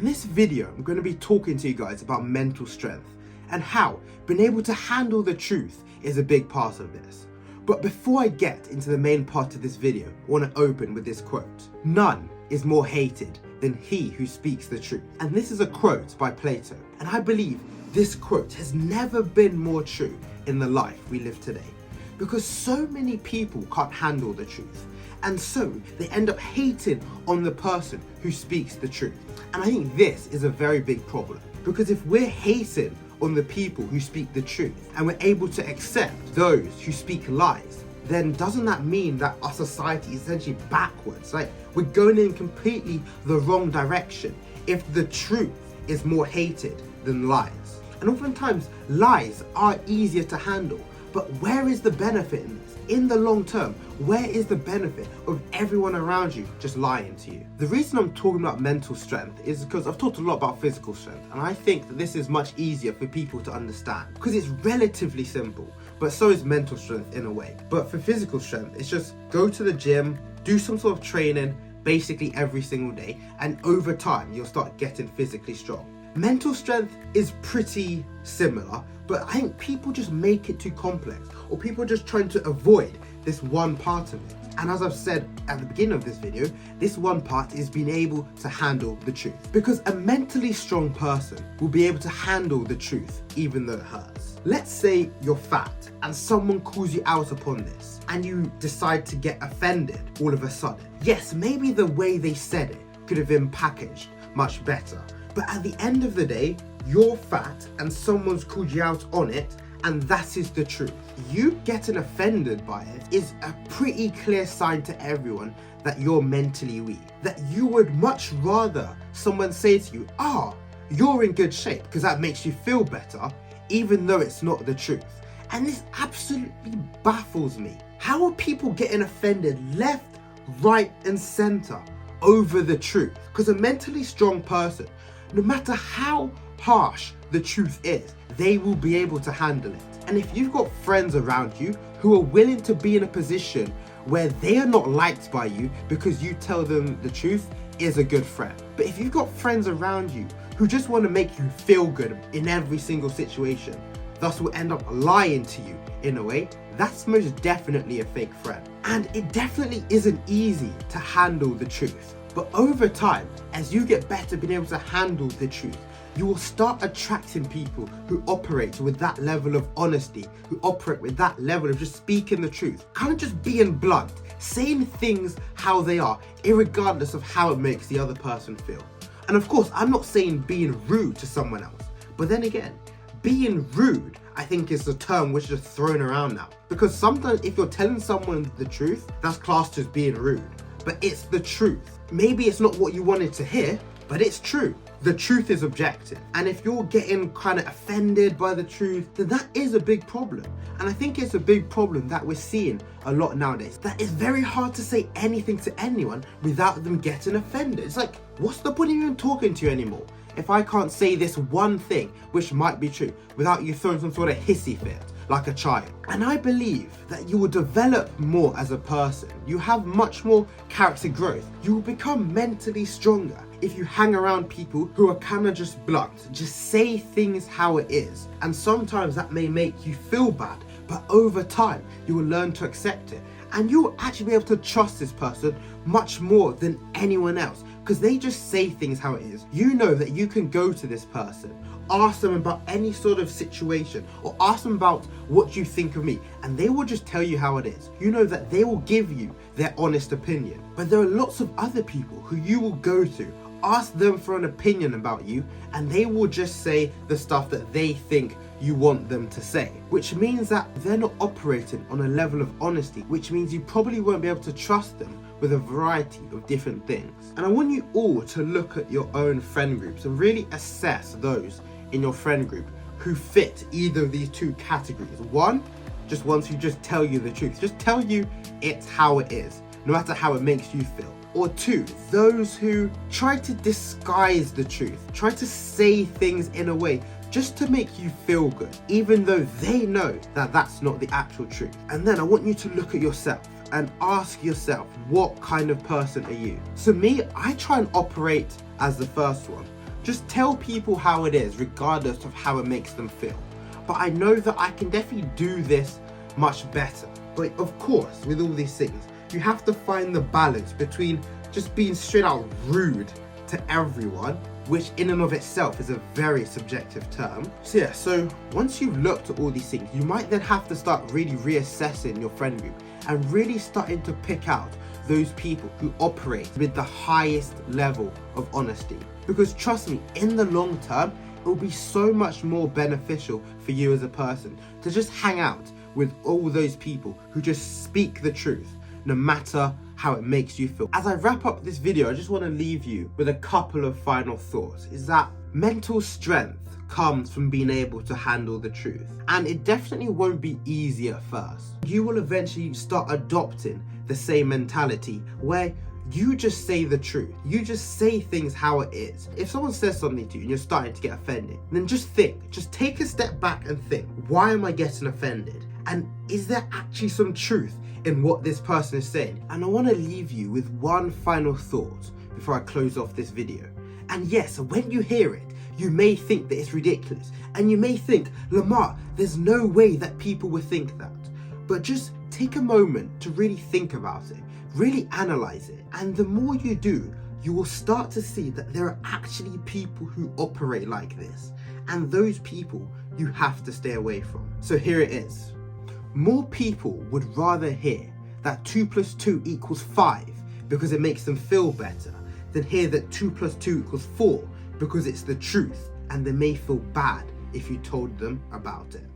In this video, I'm going to be talking to you guys about mental strength and how being able to handle the truth is a big part of this. But before I get into the main part of this video, I want to open with this quote. None is more hated than he who speaks the truth. And this is a quote by Plato. And I believe this quote has never been more true in the life we live today. Because so many people can't handle the truth. And so they end up hating on the person who speaks the truth. And I think this is a very big problem. Because if we're hating on the people who speak the truth and we're able to accept those who speak lies, then doesn't that mean that our society is essentially backwards? Like, we're going in completely the wrong direction if the truth is more hated than lies. And oftentimes lies are easier to handle, but where is the benefit in this? In the long term, where is the benefit of everyone around you just lying to you? The reason I'm talking about mental strength is because I've talked a lot about physical strength, and I think that this is much easier for people to understand because it's relatively simple, but so is mental strength in a way. But for physical strength, it's just go to the gym, do some sort of training basically every single day, and over time you'll start getting physically strong. Mental strength is pretty similar, but I think people just make it too complex, or people are just trying to avoid this one part of it. And as I've said at the beginning of this video, this one part is being able to handle the truth. Because a mentally strong person will be able to handle the truth even though it hurts. Let's say you're fat and someone calls you out upon this and you decide to get offended all of a sudden. Yes, maybe the way they said it could have been packaged much better. But at the end of the day, you're fat and someone's called you out on it, and that is the truth. You getting offended by it is a pretty clear sign to everyone that you're mentally weak. That you would much rather someone say to you, you're in good shape, because that makes you feel better, even though it's not the truth. And this absolutely baffles me. How are people getting offended left, right, and center over the truth? Because a mentally strong person, no matter how harsh the truth is, they will be able to handle it. And if you've got friends around you who are willing to be in a position where they are not liked by you because you tell them the truth, is a good friend. But if you've got friends around you who just want to make you feel good in every single situation, thus will end up lying to you in a way, that's most definitely a fake friend. And it definitely isn't easy to handle the truth. But over time, as you get better being able to handle the truth, you will start attracting people who operate with that level of honesty, who operate with that level of just speaking the truth, kind of just being blunt, saying things how they are, irregardless of how it makes the other person feel. And of course, I'm not saying being rude to someone else, but then again, being rude, I think, is the term which is just thrown around now. Because sometimes if you're telling someone the truth, that's classed as being rude. But it's the truth. Maybe it's not what you wanted to hear, but it's true. The truth is objective. And if you're getting kind of offended by the truth, then that is a big problem. And I think it's a big problem that we're seeing a lot nowadays. That it's very hard to say anything to anyone without them getting offended. It's like, what's the point of even talking to you anymore if I can't say this one thing which might be true without you throwing some sort of hissy fit like a child? And I believe that you will develop more as a person. You have much more character growth. You will become mentally stronger if you hang around people who are kind of just blunt, just say things how it is. And sometimes that may make you feel bad, but over time you will learn to accept it. And you'll actually be able to trust this person much more than anyone else because they just say things how it is. You know that you can go to this person, ask them about any sort of situation, or ask them about what you think of me, and they will just tell you how it is. You know that they will give you their honest opinion. But there are lots of other people who you will go to, ask them for an opinion about you, and they will just say the stuff that they think you want them to say, which means that they're not operating on a level of honesty, which means you probably won't be able to trust them with a variety of different things. And I want you all to look at your own friend groups and really assess those in your friend group who fit either of these two categories. One, just ones who just tell you the truth, just tell you it's how it is, no matter how it makes you feel. Or two, those who try to disguise the truth, try to say things in a way just to make you feel good, even though they know that that's not the actual truth. And then I want you to look at yourself and ask yourself, what kind of person are you? So me, I try and operate as the first one, Just tell people how it is, regardless of how it makes them feel. But I know that I can definitely do this much better. But of course, with all these things, you have to find the balance between just being straight out rude to everyone, which in and of itself is a very subjective term. So yeah, so once you've looked at all these things, you might then have to start really reassessing your friend group and really starting to pick out those people who operate with the highest level of honesty. Because trust me, in the long term, it will be so much more beneficial for you as a person to just hang out with all those people who just speak the truth, no matter how it makes you feel. As I wrap up this video, I just want to leave you with a couple of final thoughts. Is that mental strength comes from being able to handle the truth. And it definitely won't be easy at first. You will eventually start adopting the same mentality where you just say the truth. You just say things how it is. If someone says something to you and you're starting to get offended, then just think, just take a step back and think, why am I getting offended? And is there actually some truth in what this person is saying? And I want to leave you with one final thought before I close off this video. And yes, when you hear it, you may think that it's ridiculous. And you may think, Lemar, there's no way that people would think that. But just take a moment to really think about it, really analyze it. And the more you do, you will start to see that there are actually people who operate like this. And those people you have to stay away from. So here it is. More people would rather hear that 2 + 2 = 5 because it makes them feel better than hear that 2 + 2 = 4 because it's the truth and they may feel bad if you told them about it.